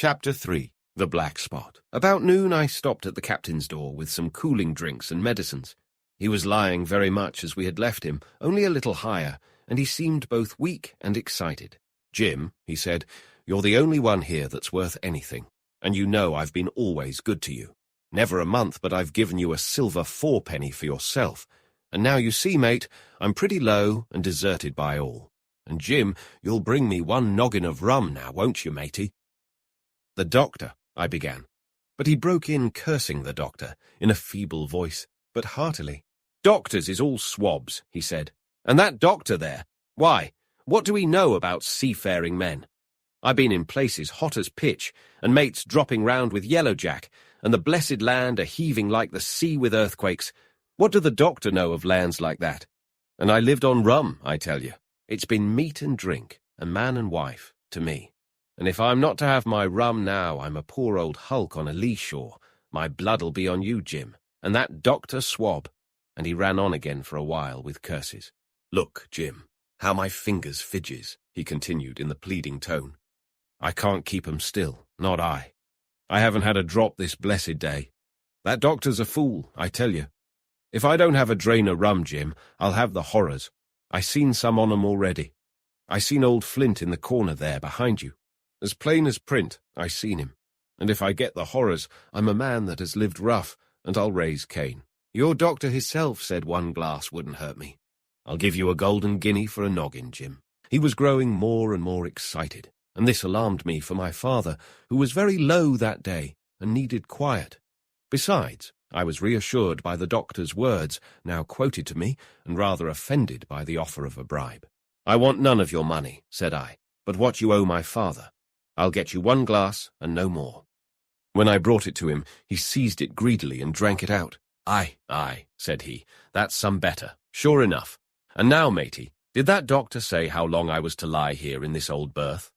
Chapter 3. The Black Spot. About noon I stopped at the captain's door with some cooling drinks and medicines. He was lying very much as we had left him, only a little higher, and he seemed both weak and excited. "Jim," he said, "you're the only one here that's worth anything, and you know I've been always good to you. Never a month but I've given you a silver fourpenny for yourself, and now you see, mate, I'm pretty low and deserted by all. And Jim, you'll bring me one noggin of rum now, won't you, matey?" "The doctor," I began, but he broke in cursing the doctor in a feeble voice, but heartily. "Doctors is all swabs," he said, "and that doctor there, why, what do he know about seafaring men? I've been in places hot as pitch, and mates dropping round with yellow jack, and the blessed land a heaving like the sea with earthquakes. What do the doctor know of lands like that? And I lived on rum, I tell you. It's been meat and drink, and man and wife, to me. And if I'm not to have my rum now, I'm a poor old hulk on a lee shore. My blood'll be on you, Jim, and that doctor swab." And he ran on again for a while with curses. "Look, Jim, how my fingers fidges," he continued in the pleading tone. "I can't keep 'em still, not I. I haven't had a drop this blessed day. That doctor's a fool, I tell you. If I don't have a drain of rum, Jim, I'll have the horrors. I seen some on 'em already. I seen old Flint in the corner there behind you. As plain as print, I seen him. And if I get the horrors, I'm a man that has lived rough, and I'll raise Cain. Your doctor hisself said one glass wouldn't hurt me. I'll give you a golden guinea for a noggin, Jim." He was growing more and more excited, and this alarmed me for my father, who was very low that day and needed quiet. Besides, I was reassured by the doctor's words, now quoted to me, and rather offended by the offer of a bribe. "I want none of your money," said I, "but what you owe my father. I'll get you one glass and no more." When I brought it to him, he seized it greedily and drank it out. Aye, said he, "that's some better, sure enough. And now, matey, did that doctor say how long I was to lie here in this old berth?"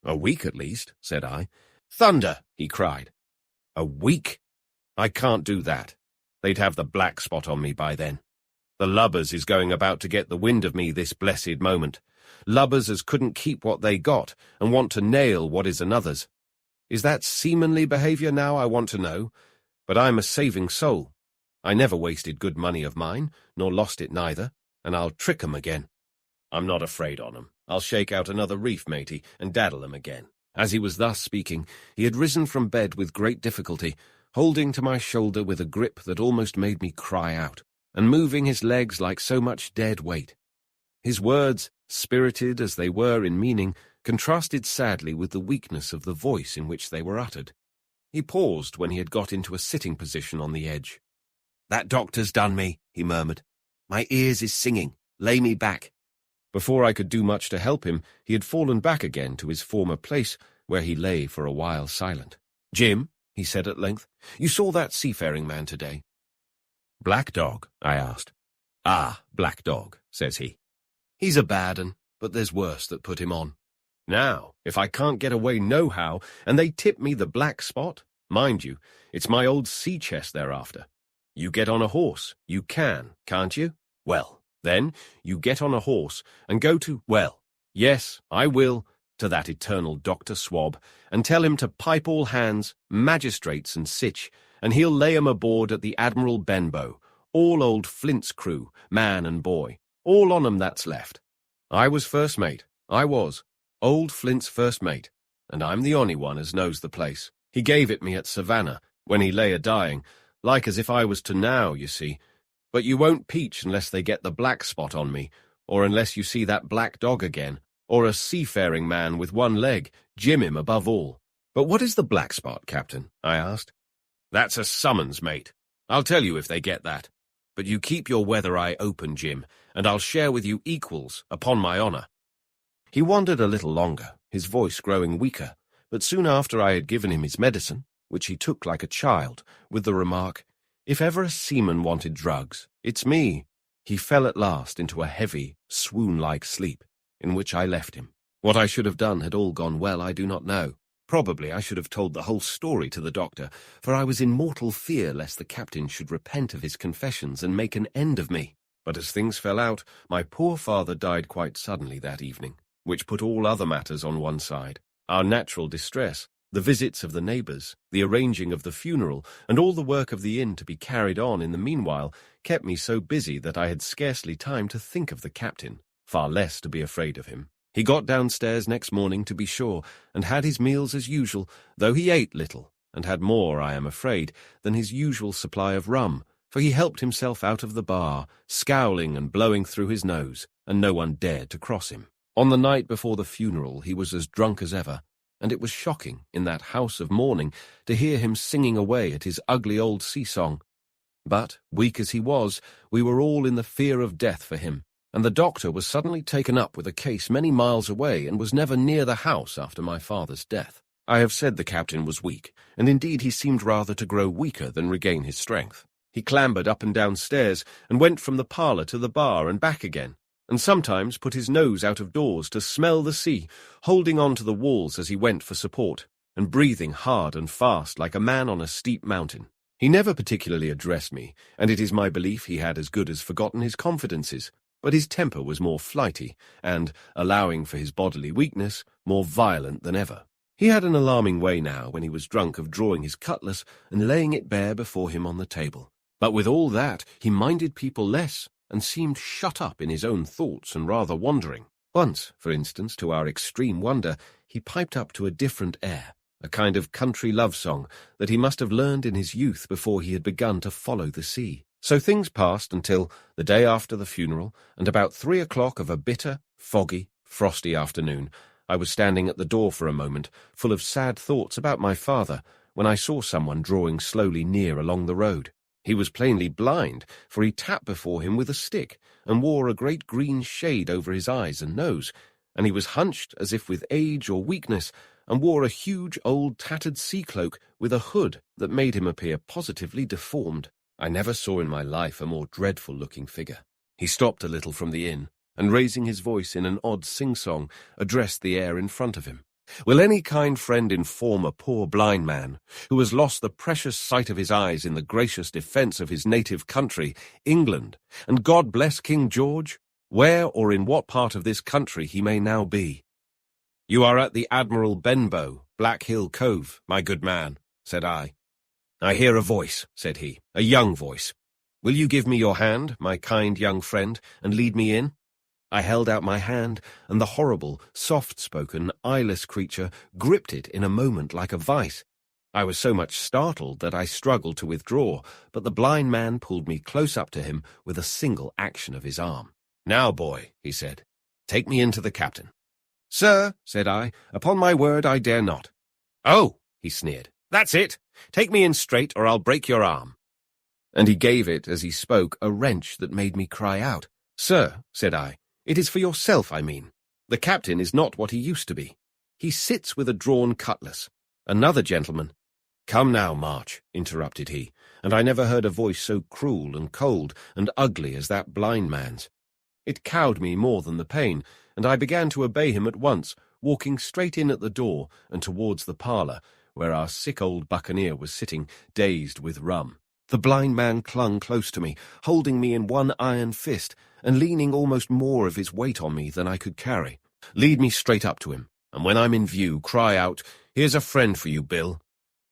"A week at least," said I. "Thunder!" he cried. "A week? I can't do that. They'd have the black spot on me by then. The lubbers is going about to get the wind of me this blessed moment. Lubbers as couldn't keep what they got and want to nail what is another's. Is that seamanly behaviour now, I want to know? But I'm a saving soul. I never wasted good money of mine, nor lost it neither, and I'll trick 'em again. I'm not afraid on 'em. I'll shake out another reef, matey, and daddle 'em again." As he was thus speaking, he had risen from bed with great difficulty, holding to my shoulder with a grip that almost made me cry out, and moving his legs like so much dead weight. His words, spirited as they were in meaning, contrasted sadly with the weakness of the voice in which they were uttered. He paused when he had got into a sitting position on the edge. "That doctor's done me," he murmured. "My ears is singing. Lay me back." Before I could do much to help him, he had fallen back again to his former place, where he lay for a while silent. "Jim," he said at length, "you saw that seafaring man today?" "Black Dog?" I asked. "Ah, Black Dog," says he. "He's a bad un, but there's worse that put him on. Now, if I can't get away nohow, and they tip me the black spot, mind you, it's my old sea chest they're after. You get on a horse, you can, can't you? Well, then, you get on a horse and go to, well, yes, I will, to that eternal Dr. Swab, and tell him to pipe all hands, magistrates and sich, and he'll lay 'em aboard at the Admiral Benbow, all old Flint's crew, man and boy, all on 'em that's left. I was first mate, I was. Old Flint's first mate, and I'm the only one as knows the place. He gave it me at Savannah, when he lay a-dying, like as if I was to now, you see. But you won't peach unless they get the black spot on me, or unless you see that Black Dog again, or a seafaring man with one leg, Jim him above all." "But what is the black spot, Captain?" I asked. "That's a summons, mate. I'll tell you if they get that. But you keep your weather eye open, Jim, and I'll share with you equals, upon my honour." He wondered a little longer, his voice growing weaker, but soon after I had given him his medicine, which he took like a child, with the remark, "If ever a seaman wanted drugs, it's me," he fell at last into a heavy, swoon-like sleep, in which I left him. What I should have done had all gone well, I do not know. Probably I should have told the whole story to the doctor, for I was in mortal fear lest the captain should repent of his confessions and make an end of me. But as things fell out, my poor father died quite suddenly that evening, which put all other matters on one side. Our natural distress, The visits of the neighbours, the arranging of the funeral, and all the work of the inn to be carried on in the meanwhile kept me so busy that I had scarcely time to think of the captain, far less to be afraid of him. He got downstairs next morning, to be sure, and had his meals as usual, though he ate little, and had more, I am afraid, than his usual supply of rum, for he helped himself out of the bar, scowling and blowing through his nose, and no one dared to cross him. On the night before the funeral he was as drunk as ever, and it was shocking, in that house of mourning, to hear him singing away at his ugly old sea-song. But, weak as he was, we were all in the fear of death for him, and the doctor was suddenly taken up with a case many miles away and was never near the house after my father's death. I have said the captain was weak, and indeed he seemed rather to grow weaker than regain his strength. He clambered up and down stairs, and went from the parlour to the bar and back again, and sometimes put his nose out of doors to smell the sea, holding on to the walls as he went for support, and breathing hard and fast like a man on a steep mountain. He never particularly addressed me, and it is my belief he had as good as forgotten his confidences, but his temper was more flighty, and, allowing for his bodily weakness, more violent than ever. He had an alarming way now, when he was drunk, of drawing his cutlass and laying it bare before him on the table. But with all that, he minded people less, and seemed shut up in his own thoughts and rather wandering. Once, for instance, to our extreme wonder, he piped up to a different air, a kind of country love song that he must have learned in his youth before he had begun to follow the sea. So things passed until, the day after the funeral, and about 3 o'clock of a bitter, foggy, frosty afternoon, I was standing at the door for a moment, full of sad thoughts about my father, when I saw someone drawing slowly near along the road. He was plainly blind, for he tapped before him with a stick, and wore a great green shade over his eyes and nose, and he was hunched as if with age or weakness, and wore a huge old tattered sea-cloak with a hood that made him appear positively deformed. I never saw in my life a more dreadful-looking figure. He stopped a little from the inn, and raising his voice in an odd sing-song, addressed the air in front of him. Will any kind friend inform a poor blind man, who has lost the precious sight of his eyes in the gracious defence of his native country, England, and God bless King George, where or in what part of this country he may now be? "You are at the Admiral Benbow, Black Hill Cove, my good man," said I. "I hear a voice," said he, "a young voice. Will you give me your hand, my kind young friend, and lead me in?" I held out my hand, and the horrible, soft-spoken, eyeless creature gripped it in a moment like a vice. I was so much startled that I struggled to withdraw, but the blind man pulled me close up to him with a single action of his arm. "Now, boy," he said, "take me in to the captain." "Sir," said I, "upon my word I dare not." "Oh," he sneered, "that's it. Take me in straight, or I'll break your arm." And he gave it, as he spoke, a wrench that made me cry out. "Sir," said I, "it is for yourself, I mean. The captain is not what he used to be. He sits with a drawn cutlass. Another gentleman—" "Come now, March," interrupted he, and I never heard a voice so cruel and cold and ugly as that blind man's. It cowed me more than the pain, and I began to obey him at once, walking straight in at the door and towards the parlour, where our sick old buccaneer was sitting, dazed with rum. The blind man clung close to me, holding me in one iron fist, and leaning almost more of his weight on me than I could carry. "Lead me straight up to him, and when I'm in view, cry out, 'Here's a friend for you, Bill.'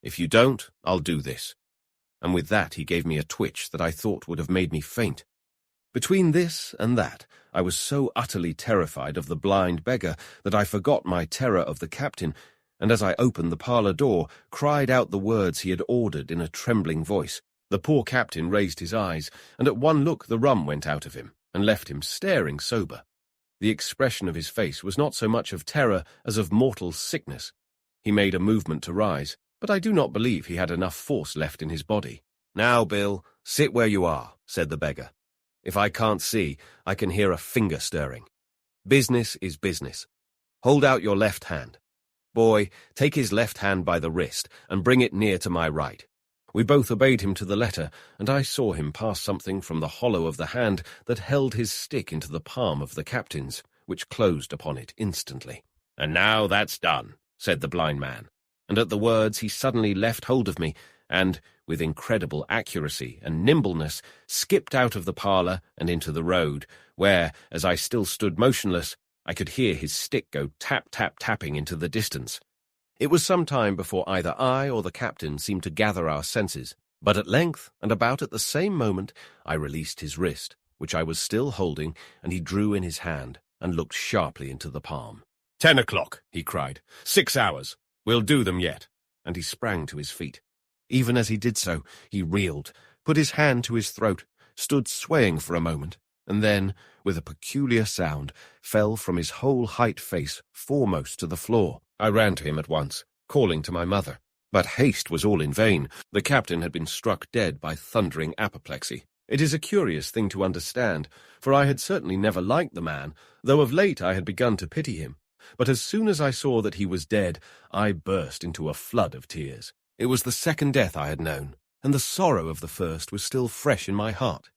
If you don't, I'll do this." And with that he gave me a twitch that I thought would have made me faint. Between this and that, I was so utterly terrified of the blind beggar that I forgot my terror of the captain, and as I opened the parlour door, cried out the words he had ordered in a trembling voice. The poor captain raised his eyes, and at one look the rum went out of him, and left him staring sober. The expression of his face was not so much of terror as of mortal sickness. He made a movement to rise, but I do not believe he had enough force left in his body. "Now, Bill, sit where you are," said the beggar. "If I can't see, I can hear a finger stirring. Business is business. Hold out your left hand. Boy, take his left hand by the wrist, and bring it near to my right." We both obeyed him to the letter, and I saw him pass something from the hollow of the hand that held his stick into the palm of the captain's, which closed upon it instantly. "And now that's done," said the blind man, and at the words he suddenly left hold of me, and, with incredible accuracy and nimbleness, skipped out of the parlour and into the road, where, as I still stood motionless, I could hear his stick go tap-tap-tapping into the distance. It was some time before either I or the captain seemed to gather our senses, but at length, and about at the same moment, I released his wrist, which I was still holding, and he drew in his hand and looked sharply into the palm. 10 o'clock, he cried. 6 hours. We'll do them yet. And he sprang to his feet. Even as he did so, he reeled, put his hand to his throat, stood swaying for a moment, and then, with a peculiar sound, fell from his whole height face foremost to the floor. I ran to him at once, calling to my mother. But haste was all in vain. The captain had been struck dead by thundering apoplexy. It is a curious thing to understand, for I had certainly never liked the man, though of late I had begun to pity him. But as soon as I saw that he was dead, I burst into a flood of tears. It was the second death I had known, and the sorrow of the first was still fresh in my heart.